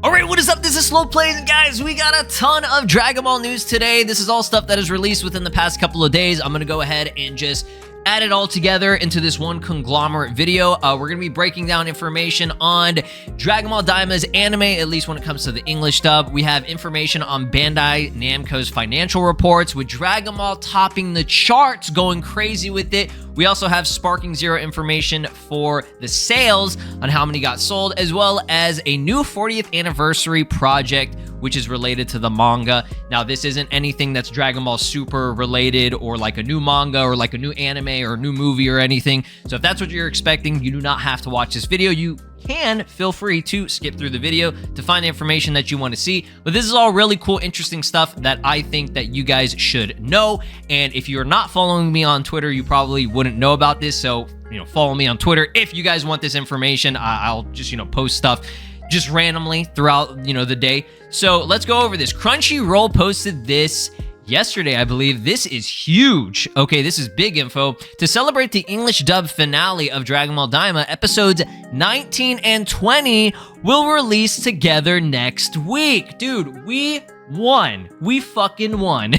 Alright, what is up? This is SLOplays, and guys, we got a ton of Dragon Ball news today. This is all stuff that is released within the past couple of days. I'm gonna go ahead and just add it all together into this one conglomerate video. We're gonna be breaking down information on Dragon Ball Daima's anime, at least when it comes to the English dub. We have information on Bandai Namco's financial reports, with Dragon Ball topping the charts, going crazy with it. We also have Sparking Zero information for the sales on how many got sold, as well as a new 40th anniversary project, which is related to the manga. Now, this isn't anything that's Dragon Ball Super related, or like a new manga, or like a new anime, or a new movie, or anything. So if that's what you're expecting, you do not have to watch this video. You can feel free to skip through the video to find the information that you want to see. But this is all really cool, interesting stuff that I think that you guys should know. And if you're not following me on Twitter, you probably wouldn't know about this. So, follow me on Twitter if you guys want this information. I'll just, post stuff just randomly throughout, the day. So let's go over this. Crunchyroll posted this yesterday, I believe. This is huge. Okay, this is big info. To celebrate the English dub finale of Dragon Ball Daima, episodes 19 and 20 will release together next week. Dude, we won. We fucking won.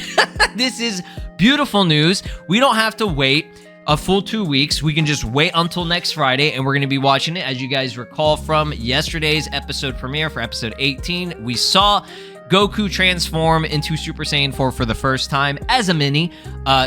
This is beautiful news. We don't have to wait a full 2 weeks. We can just wait until next Friday, and we're going to be watching it. As you guys recall from yesterday's episode premiere for episode 18, we saw Goku transform into Super Saiyan 4 for the first time as a mini.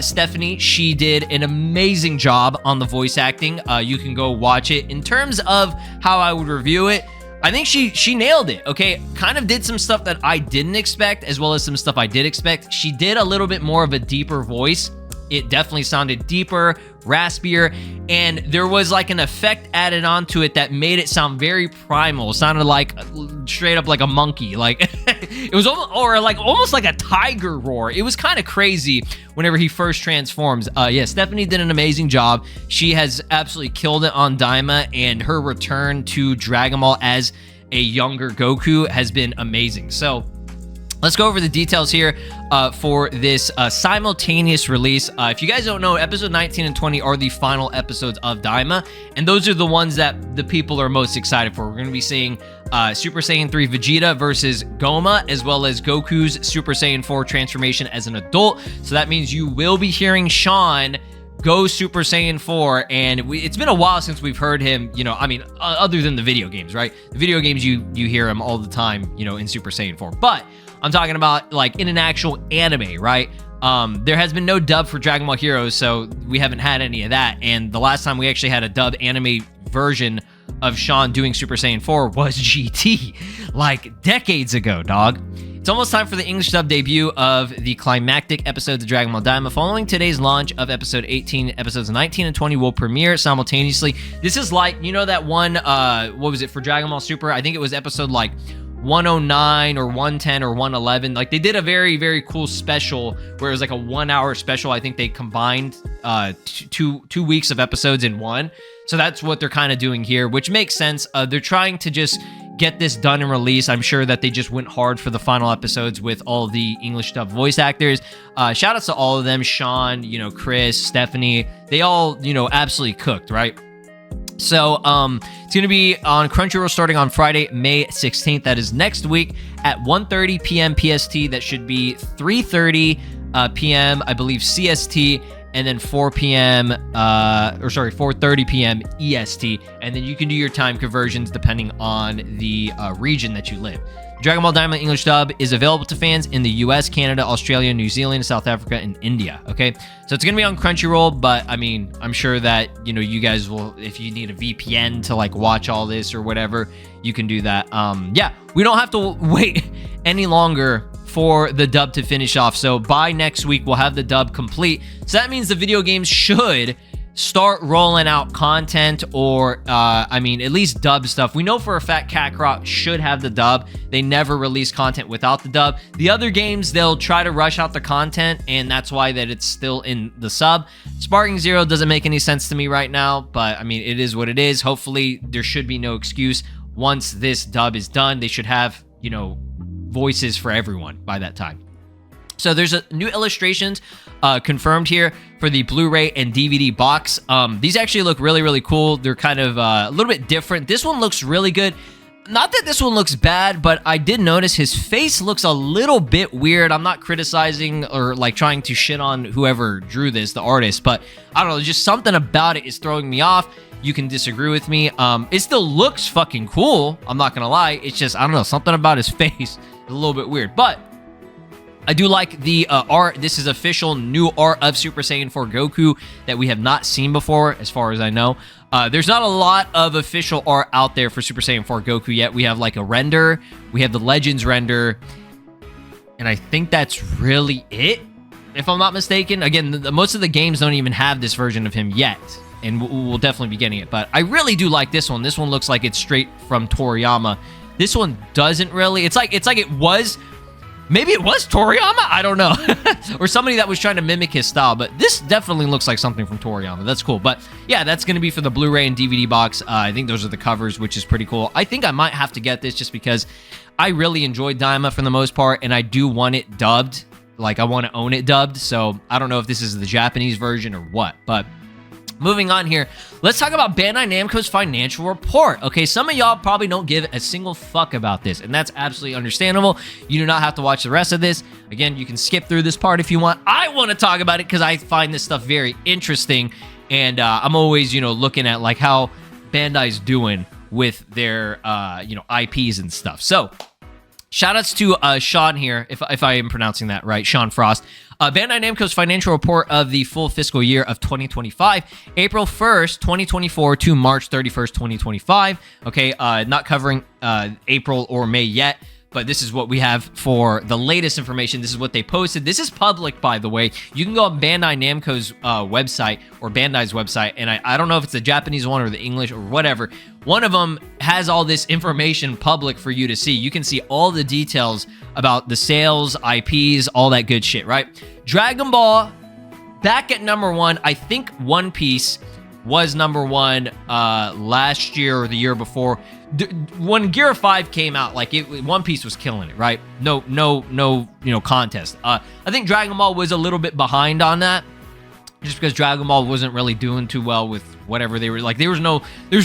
Stephanie, she did an amazing job on the voice acting. You can go watch it. In terms of how I would review it, I think she nailed it, okay? Kind of did some stuff that I didn't expect, as well as some stuff I did expect. She did a little bit more of a deeper voice. It definitely sounded deeper, raspier, and there was like an effect added onto it that made it sound very primal. It sounded like straight up like a monkey. Like it was almost like a tiger roar. It was kind of crazy whenever he first transforms. Yeah, Stephanie did an amazing job. She has absolutely killed it on Daima, and her return to Dragon Ball as a younger Goku has been amazing. So let's go over the details here for this simultaneous release. If you guys don't know, episode 19 and 20 are the final episodes of Daima, and those are the ones that the people are most excited for. We're going to be seeing Super Saiyan 3 Vegeta versus Goma, as well as Goku's Super Saiyan 4 transformation as an adult. So that means you will be hearing Sean go Super Saiyan 4, and it's been a while since we've heard him, other than the video games, right? The video games, you hear him all the time, in Super Saiyan 4. But I'm talking about like in an actual anime, right? There has been no dub for Dragon Ball Heroes, so we haven't had any of that. And the last time we actually had a dub anime version of Sean doing Super Saiyan 4 was GT, like decades ago, dog. It's almost time for the English dub debut of the climactic episodes of Dragon Ball Daima. Following today's launch of episode 18, episodes 19 and 20 will premiere simultaneously. This is like, that one, what was it, for Dragon Ball Super? I think it was episode like 109 or 110 or 111. Like, they did a very, very cool special where it was like a 1 hour special. I think they combined two weeks of episodes in one. So that's what they're kind of doing here, which makes sense. They're trying to just get this done and released. I'm sure that they just went hard for the final episodes with all of the English dub voice actors. Shout outs to all of them. Sean, Chris, Stephanie, they all, absolutely cooked, right? So it's going to be on Crunchyroll starting on Friday, May 16th. That is next week at 1:30 p.m. PST. That should be 3:30 p.m., I believe, CST, and then 4:30 p.m. EST. And then you can do your time conversions depending on the region that you live. Dragon Ball Daima English dub is available to fans in the US, Canada, Australia, New Zealand, South Africa, and India. Okay, so it's gonna be on Crunchyroll, but I mean, I'm sure that you guys will, if you need a VPN to like watch all this or whatever, you can do that. Yeah, we don't have to wait any longer for the dub to finish off. So by next week, we'll have the dub complete. So that means the video games should start rolling out content, or at least dub stuff. We know for a fact Kakarot should have the dub. They never release content without the dub. The other games, they'll try to rush out the content, and that's why that it's still in the sub. Sparking Zero doesn't make any sense to me right now, but it is what it is. Hopefully there should be no excuse. Once this dub is done, they should have voices for everyone by that time. So there's a new illustrations confirmed here for the Blu-ray and DVD box. These actually look really, really cool. They're kind of a little bit different. This one looks really good. Not that this one looks bad, but I did notice his face looks a little bit weird. I'm not criticizing or like trying to shit on whoever drew this, the artist, but I don't know, just something about it is throwing me off. You can disagree with me. It still looks fucking cool. I'm not gonna lie. It's just, I don't know, something about his face is a little bit weird, but I do like the art. This is official new art of Super Saiyan 4 Goku that we have not seen before, as far as I know. There's not a lot of official art out there for Super Saiyan 4 Goku yet. We have like a render, we have the Legends render, and I think that's really it, if I'm not mistaken. Again, most of the games don't even have this version of him yet, and we'll definitely be getting it. But I really do like this one. This one looks like it's straight from Toriyama. This one doesn't really. It's like it was. Maybe it was Toriyama? I don't know. Or somebody that was trying to mimic his style. But this definitely looks like something from Toriyama. That's cool. But yeah, that's going to be for the Blu-ray and DVD box. I think those are the covers, which is pretty cool. I think I might have to get this just because I really enjoyed Daima for the most part. And I do want it dubbed. Like, I want to own it dubbed. So I don't know if this is the Japanese version or what. But moving on here, let's talk about Bandai Namco's financial report. Okay, some of y'all probably don't give a single fuck about this, and that's absolutely understandable. You do not have to watch the rest of this. Again, you can skip through this part if you want. I want to talk about it because I find this stuff very interesting, and I'm always, looking at like how Bandai's doing with their, IPs and stuff. So, shoutouts to Sean here, if I am pronouncing that right, Sean Frost. Bandai Namco's financial report of the full fiscal year of 2025, April 1st, 2024 to March 31st, 2025. Okay, not covering April or May yet, but this is what we have for the latest information. This is what they posted. This is public, by the way. You can go on Bandai Namco's website or Bandai's website, and I don't know if it's the Japanese one or the English or whatever. One of them has all this information public for you to see. You can see all the details about the sales, IPs, all that good shit, right? Dragon Ball, back at number 1. I think One Piece was number 1 last year or the year before. When Gear 5 came out, like One Piece was killing it, right? No, contest. I think Dragon Ball was a little bit behind on that, just because Dragon Ball wasn't really doing too well with whatever they were like. There's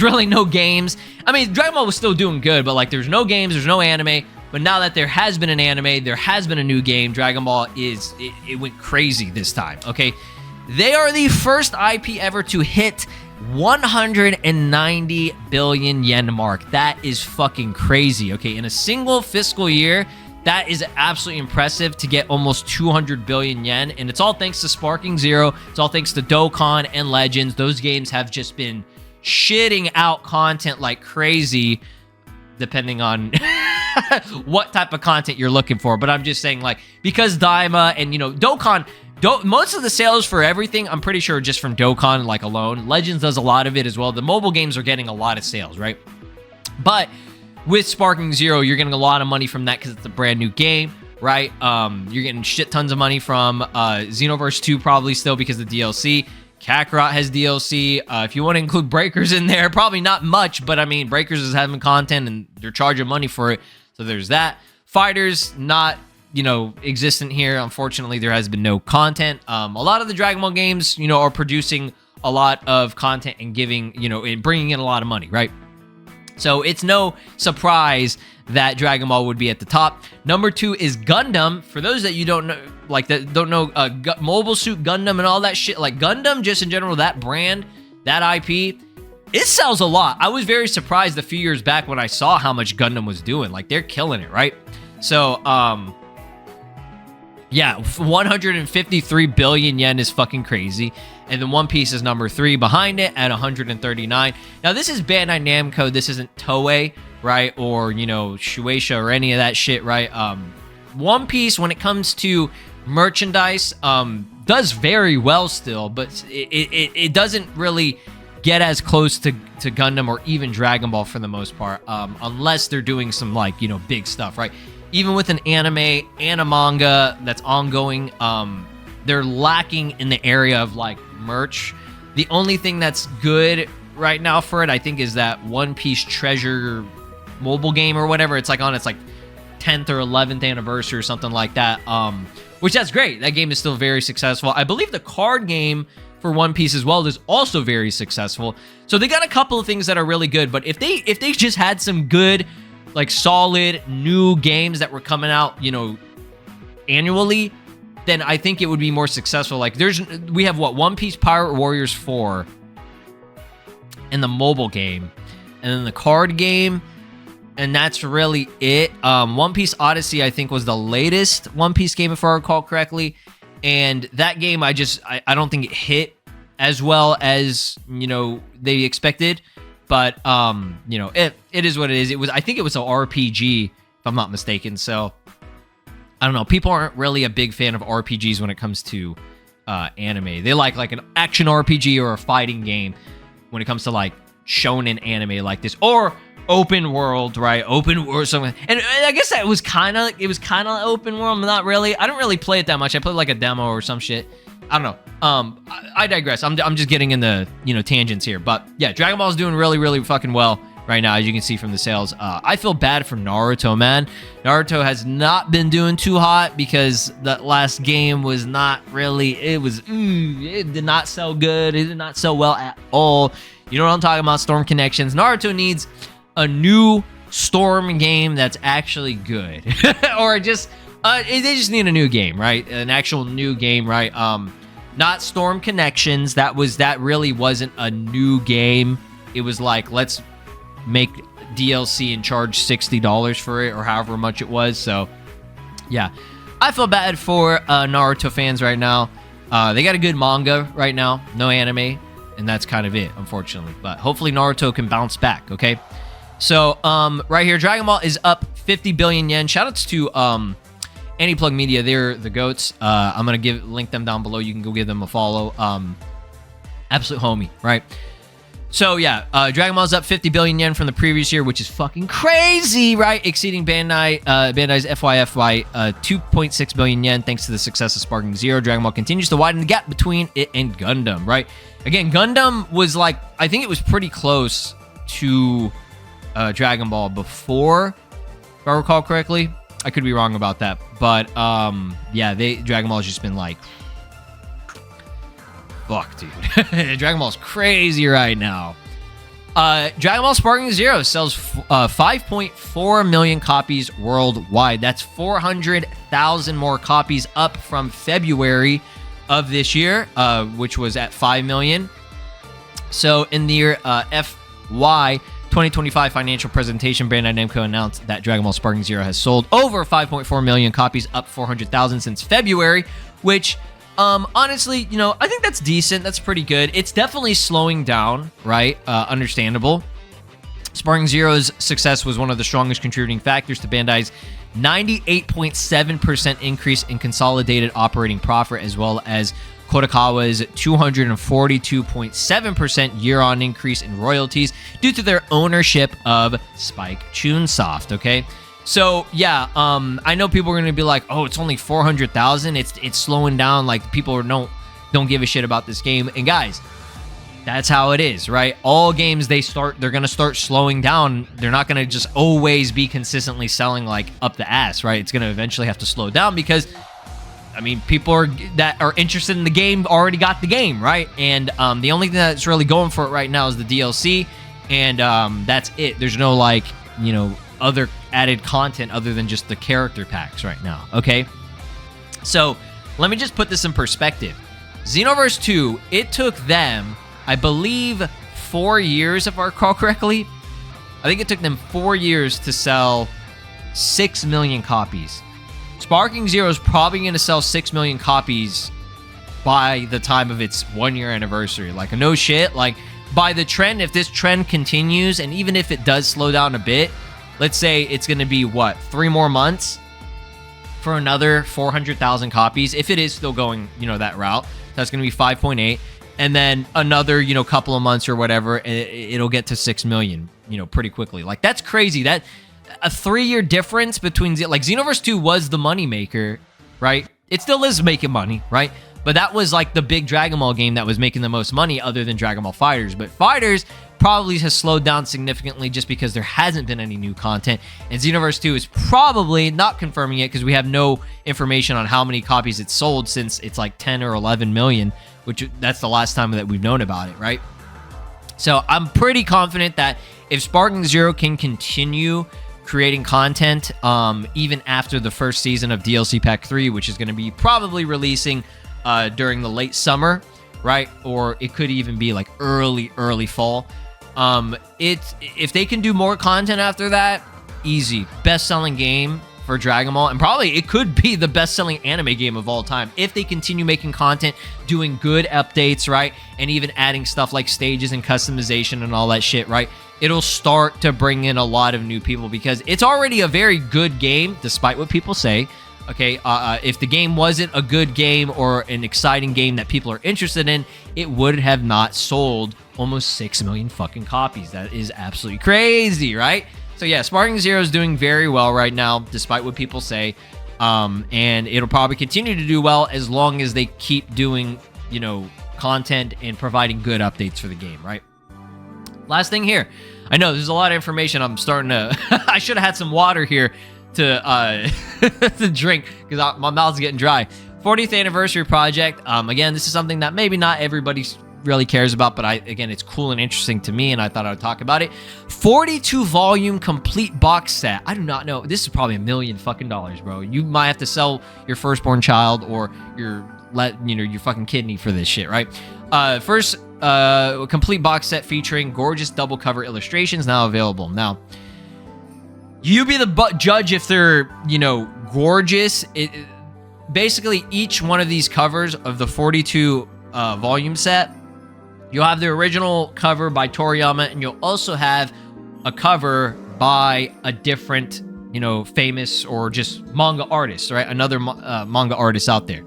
really no games. I mean, Dragon Ball was still doing good, but like there's no games, there's no anime. But now that there has been an anime, there has been a new game, Dragon Ball it went crazy this time, okay? They are the first IP ever to hit 190 billion yen mark. That is fucking crazy, okay? In a single fiscal year, that is absolutely impressive to get almost 200 billion yen. And it's all thanks to Sparking Zero. It's all thanks to Dokkan and Legends. Those games have just been shitting out content like crazy, depending on what type of content you're looking for. But I'm just saying, like, because Daima and, Dokkan, most of the sales for everything, I'm pretty sure, just from Dokkan, like, alone. Legends does a lot of it as well. The mobile games are getting a lot of sales, right? But with Sparking Zero, you're getting a lot of money from that because it's a brand new game, right? You're getting shit tons of money from Xenoverse 2 probably still because of the DLC. Kakarot has DLC. If you want to include Breakers in there, probably not much, but I mean, Breakers is having content and they're charging money for it. So there's that. Fighters, not, existent here. Unfortunately, there has been no content. A lot of the Dragon Ball games, are producing a lot of content and giving, and bringing in a lot of money, right? So it's no surprise that Dragon Ball would be at the top. Number 2 is Gundam. For those that you don't know, Mobile Suit Gundam and all that shit, like Gundam, just in general, that brand, that IP, it sells a lot. I was very surprised a few years back when I saw how much Gundam was doing. Like, they're killing it, right? So, yeah, 153 billion yen is fucking crazy. And then One Piece is number 3 behind it at 139. Now, this is Bandai Namco. This isn't Toei, right? Or, Shueisha or any of that shit, right? One Piece, when it comes to merchandise, does very well still, but it doesn't really get as close to Gundam or even Dragon Ball for the most part, unless they're doing some, like, big stuff, right? Even with an anime and a manga that's ongoing, they're lacking in the area of, like, merch. The only thing that's good right now for it, I think, is that One Piece Treasure mobile game or whatever. It's like on its, like, 10th or 11th anniversary or something like that, which that's great. That game is still very successful. I believe the card game for One Piece as well is also very successful. So they got a couple of things that are really good, but if they just had some good, like solid new games that were coming out, you know, annually, then I think it would be more successful. Like we have what, One Piece Pirate Warriors 4 in the mobile game, and then the card game, and that's really it. One Piece Odyssey, I think, was the latest One Piece game, if I recall correctly. And that game, I don't think it hit as well as, you know, they expected. But, you know, it is what it is. I think it was an RPG, if I'm not mistaken. So, I don't know. People aren't really a big fan of RPGs when it comes to anime. They like an action RPG or a fighting game when it comes to, like, shonen anime like this. Or open world, right? Open world, something. And I guess that was kind of open world, but not really. I don't really play it that much. I played like a demo or some shit. I don't know. I digress. I'm just getting in the, you know, tangents here. But yeah, Dragon Ball is doing really, really fucking well right now, as you can see from the sales. I feel bad for Naruto, man. Naruto has not been doing too hot because that last game was not really, it did not sell good. It did not sell well at all. You know what I'm talking about? Storm Connections. Naruto needs a new Storm game that's actually good. Or just they just need a new game, right? An actual new game, right? Not Storm Connections. That really wasn't a new game. It was like, let's make DLC and charge $60 for it, or however much it was. So yeah, I feel bad for Naruto fans right now. They got a good manga right now, no anime, and that's kind of it, unfortunately. But hopefully Naruto can bounce back, okay? So, right here, Dragon Ball is up 50 billion yen. Shoutouts to Anyplug Media. They're the GOATs. I'm going to link them down below. You can go give them a follow. Absolute homie, right? So, yeah, Dragon Ball is up 50 billion yen from the previous year, which is fucking crazy, right? Exceeding Bandai's FYF by 2.6 billion yen thanks to the success of Sparking Zero. Dragon Ball continues to widen the gap between it and Gundam, right? Again, Gundam was like, I think it was pretty close to Dragon Ball before, if I recall correctly. I could be wrong about that, but yeah, Dragon Ball has just been like, fuck, dude. Dragon Ball's crazy right now. Dragon Ball Sparking Zero sells 5.4 million copies worldwide. That's 400,000 more copies up from February of this year, which was at 5 million. So in the year FY 2025 financial presentation, Bandai Namco announced that Dragon Ball Sparking Zero has sold over 5.4 million copies, up 400,000 since February, which, honestly, you know, I think that's decent. That's pretty good. It's definitely slowing down, right? Understandable. Sparking Zero's success was one of the strongest contributing factors to Bandai's 98.7% increase in consolidated operating profit, as well as Kodakawa's 242.7% year-on increase in royalties due to their ownership of Spike Chunsoft, okay? So, yeah, I know people are going to be like, oh, it's only 400,000. It's slowing down. Like, people don't give a shit about this game. And guys, that's how it is, right? All games, they're going to start slowing down. They're not going to just always be consistently selling, like, up the ass, right? It's going to eventually have to slow down because, I mean, people that are interested in the game already got the game, right? And the only thing that's really going for it right now is the DLC, and that's it. There's no, like, you know, other added content other than just the character packs right now, okay? So, let me just put this in perspective. Xenoverse 2, it took them, I believe, 4 years, if I recall correctly. I think it took them 4 years to sell 6 million copies. Sparking Zero is probably going to sell 6 million copies by the time of its 1-year anniversary. Like, no shit. Like, by the trend, if this trend continues, and even if it does slow down a bit, let's say it's going to be, what, 3 more months for another 400,000 copies. If it is still going, you know, that route, that's going to be 5.8. And then another, you know, couple of months or whatever, it'll get to 6 million, you know, pretty quickly. Like, that's crazy. That a 3-year difference between, like, Xenoverse 2 was the moneymaker, right? It still is making money, right? But that was like the big Dragon Ball game that was making the most money other than Dragon Ball Fighters. But Fighters probably has slowed down significantly just because there hasn't been any new content. And Xenoverse 2 is probably not confirming it because we have no information on how many copies it's sold since it's like 10 or 11 million, which that's the last time that we've known about it, right? So I'm pretty confident that if Sparking Zero can continue creating content even after the first season of DLC Pack 3, which is going to be probably releasing during the late summer, right? Or it could even be like early fall. If they can do more content after that, easy. Best-selling game for Dragon Ball, and probably it could be the best-selling anime game of all time if they continue making content, doing good updates, right? And even adding stuff like stages and customization and all that shit, right? It'll start to bring in a lot of new people because it's already a very good game, despite what people say. Okay, if the game wasn't a good game or an exciting game that people are interested in, it would have not sold almost 6 million fucking copies. That is absolutely crazy, right? So yeah, Sparking Zero is doing very well right now, despite what people say. And it'll probably continue to do well as long as they keep doing, you know, content and providing good updates for the game, right? Last thing here. I know there's a lot of information. I'm starting to... I should have had some water here to to drink because my mouth's getting dry. 40th anniversary project. Again, this is something that maybe not everybody really cares about, but again, it's cool and interesting to me, and I thought I would talk about it. 42 volume complete box set. I do not know. This is probably $1 million fucking dollars, bro. You might have to sell your firstborn child or your fucking kidney for this shit, right? First complete box set featuring gorgeous double cover illustrations now available. Now, you be the judge if they're, you know, gorgeous. Basically, each one of these covers of the 42 volume set, you'll have the original cover by Toriyama, and you'll also have a cover by a different, you know, famous or just manga artist, right? Another manga artist out there.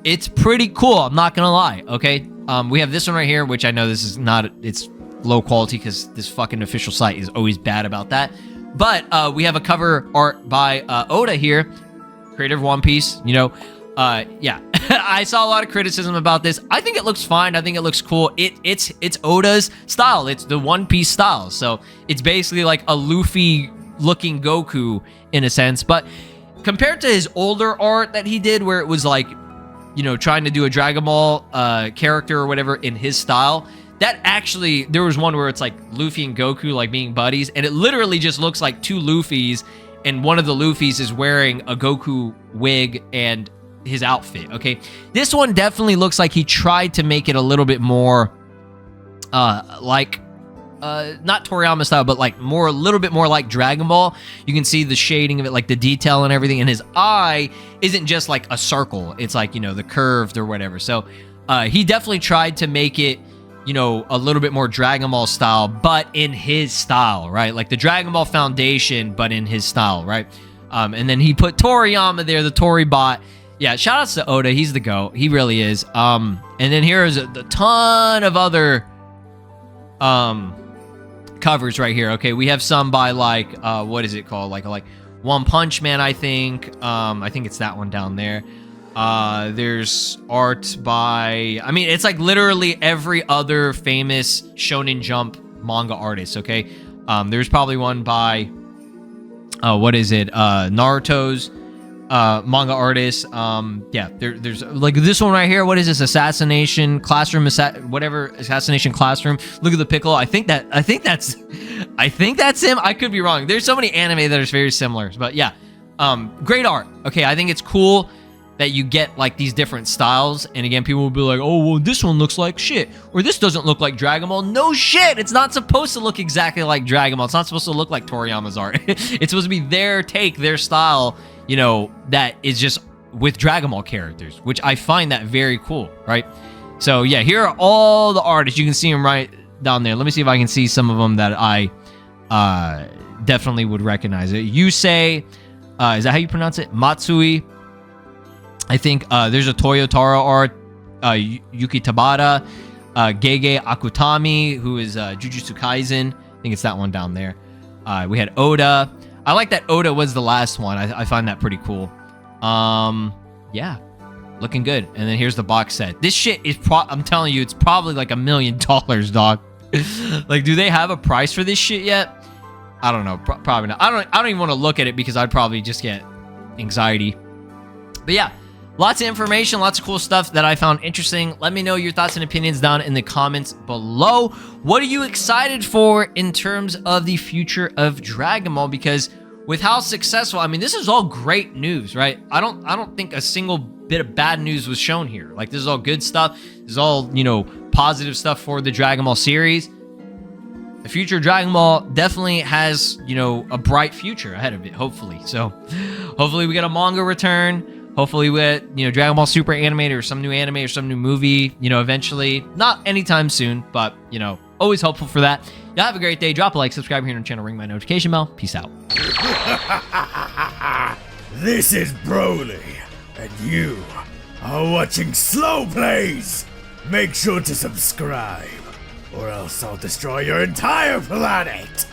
It's pretty cool. I'm not gonna lie. Okay, we have this one right here, which I know this is not. It's low quality because this fucking official site is always bad about that. But we have a cover art by Oda here, creator of One Piece. You know, yeah. I saw a lot of criticism about this. I think it looks fine. I think it looks cool. It's Oda's style. It's the One Piece style. So it's basically like a Luffy-looking Goku in a sense. But compared to his older art that he did, where it was like, you know, trying to do a Dragon Ball character or whatever in his style, that actually, there was one where it's like Luffy and Goku like being buddies, and it literally just looks like two Luffys, and one of the Luffys is wearing a Goku wig and his outfit. Okay, this one definitely looks like he tried to make it a little bit more like not Toriyama style, but like a little bit more like Dragon Ball. You can see the shading of it, like the detail and everything, and his eye isn't just like a circle, it's like, you know, the curved or whatever. So he definitely tried to make it, you know, a little bit more Dragon Ball style, but in his style, right? Like the Dragon Ball Foundation, but in his style, right? And then he put Toriyama there, the Toribot. Yeah, shout outs to Oda. He's the GOAT. He really is. And then here is a ton of other covers right here. Okay, we have some by like what is it called? Like One Punch Man, I think. I think it's that one down there. There's art by, I mean, it's like literally every other famous Shonen Jump manga artist. Okay, there's probably one by what is it? Naruto's manga artist. Yeah, there's like this one right here. What is this? Assassination Classroom, whatever, Assassination Classroom. Look at the Piccolo. I think that's him. I could be wrong. There's so many anime that are very similar, but yeah, great art. Okay, I think it's cool that you get like these different styles, and again, people will be like, oh, well, this one looks like shit, or this doesn't look like Dragon Ball. No shit, it's not supposed to look exactly like Dragon Ball. It's not supposed to look like Toriyama's art. It's supposed to be their take, their style, you know, that is just with Dragon Ball characters, which I find that very cool, right? So yeah, here are all the artists. You can see them right down there. Let me see if I can see some of them that I definitely would recognize. Yusei, is that how you pronounce it? Matsui. I think there's a Toyotaro art, Yuki Tabata, Gege Akutami, who is Jujutsu Kaisen. I think it's that one down there. We had Oda. I like that Oda was the last one. I find that pretty cool. Yeah. Looking good. And then here's the box set. This shit is I'm telling you, it's probably like $1 million, dog. Like, do they have a price for this shit yet? I don't know. Probably not. I don't even want to look at it because I'd probably just get anxiety. But yeah, lots of information, lots of cool stuff that I found interesting. Let me know your thoughts and opinions down in the comments below. What are you excited for in terms of the future of Dragon Ball? Because with how successful, I mean, this is all great news, right? I don't think a single bit of bad news was shown here. Like, this is all good stuff. This is all, you know, positive stuff for the Dragon Ball series. The future of Dragon Ball definitely has, you know, a bright future ahead of it, hopefully. So, hopefully we get a manga return. Hopefully we get, you know, Dragon Ball Super animated or some new anime or some new movie, you know, eventually. Not anytime soon, but, you know, always hopeful for that. Y'all have a great day. Drop a like, subscribe here on the channel, ring my notification bell. Peace out. This is Broly, and you are watching SLOplays. Make sure to subscribe, or else I'll destroy your entire planet.